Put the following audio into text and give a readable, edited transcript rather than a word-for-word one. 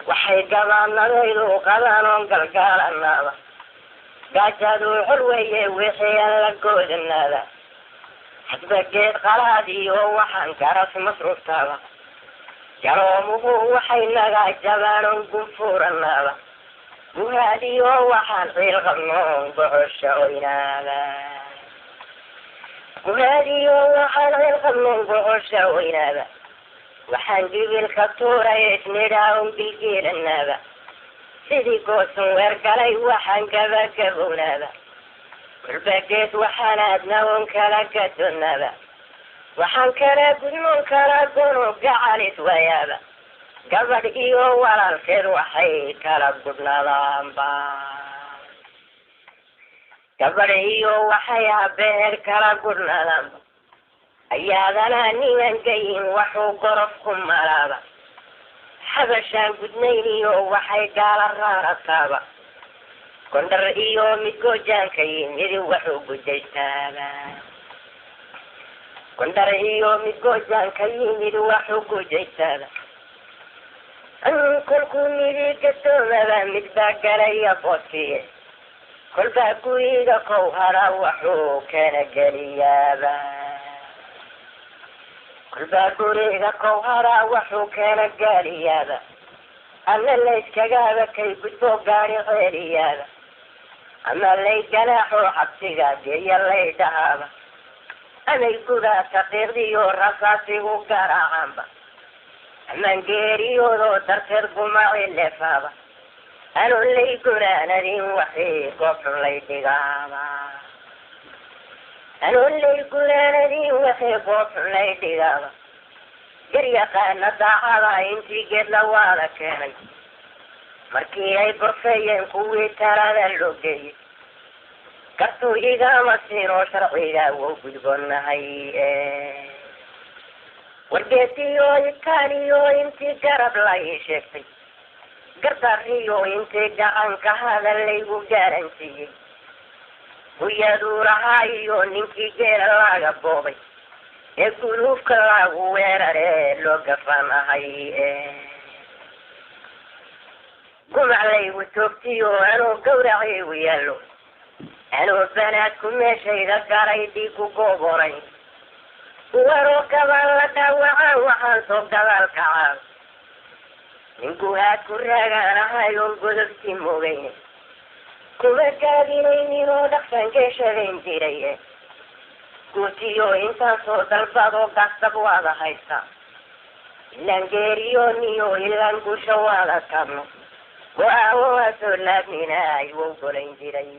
waxay gabaanadaydu qadanoon galgaalanaada gaajadu xurweeye wixii aan la goodanaada hadba geed qalaad iyo waxaan garas masruuftaada jaroomuhu waxay naga jabaanon gunfuuranaada guhaadiyo waxaan ciil qabnoon gocosha oynaada guhaadiyo waxaan ciil qabnoon gocosha oynaada waxaan jibilka tuuray isnidhaawon gilgeelanaada sidii goosan weergalay waxaan gabagabownaada walbageed waxaan aadnaon kala gadonaada waxaan kala gudnoon kala gono gacalis wayaaba gabadh iyo walaalkeed waxay kala gudnaadaanba gabadh iyo waxay habeer kala gudnaadaanba ayaadana nimankayin waxuu gorof ku malaaba xabashaan gudnayn iyo waxay gaala raarataaba gondar iyo midgoojaanka yimid waxuu gujaystaaba gondar iyo midgoojaanka yimid waxuu gujaystaaba kolkuu midi gadoomaba midbaa galaya boodkiye kolbaa guriga kow hara waxuu kana geliyaaba kolbaa guriga kow hara waxuu kana gaaliyaaba ama layskagaaba kay gudbo gaari ceeliyaaba ama lay ganaaxo xabsiga geeya lay dhahaaba amay gudaa saqiiqdiyo rasaasigu garaacaanba amaan geeriyoodoo darteed gumaci leefaaba anoon lay gunaanadin waxii goobxun lay dhigaaba anoon lay gunaanadin waxii goobxun lay dhigaaba garyaqaana daacada intii geed la waada keenay markii ay gorfeeyeen kuwii talada loo geeyey kartuu igama siinoo sharciga wou gudboonahay wargeetiyo itaaliyo intii garab lai sheegtay gardariyo intii gacanka hadal laygu gaaransiiyey guyaduurahaa iyo ninkii geela laga boobay ee guluufka lagu weeraree loo gafanahay gumac laygu toogtiyo anoo gawraciigu yaallo anoo banaadku meeshayda galay dhiigu gooboray waroo gabal la dhaawacaan waxaan soo gadaal kacaa ninguhaad ku raagaanahay oon godobtii moogayne kuma gaabinaynin oo dhaqsan geeshadayn jiray guutiyo intaan soo dalbadoo gastab waada haysta ilaan geeriyooniyo ilaan gusha waada tabno go-aan waa soo laabminaay wou golayn jiray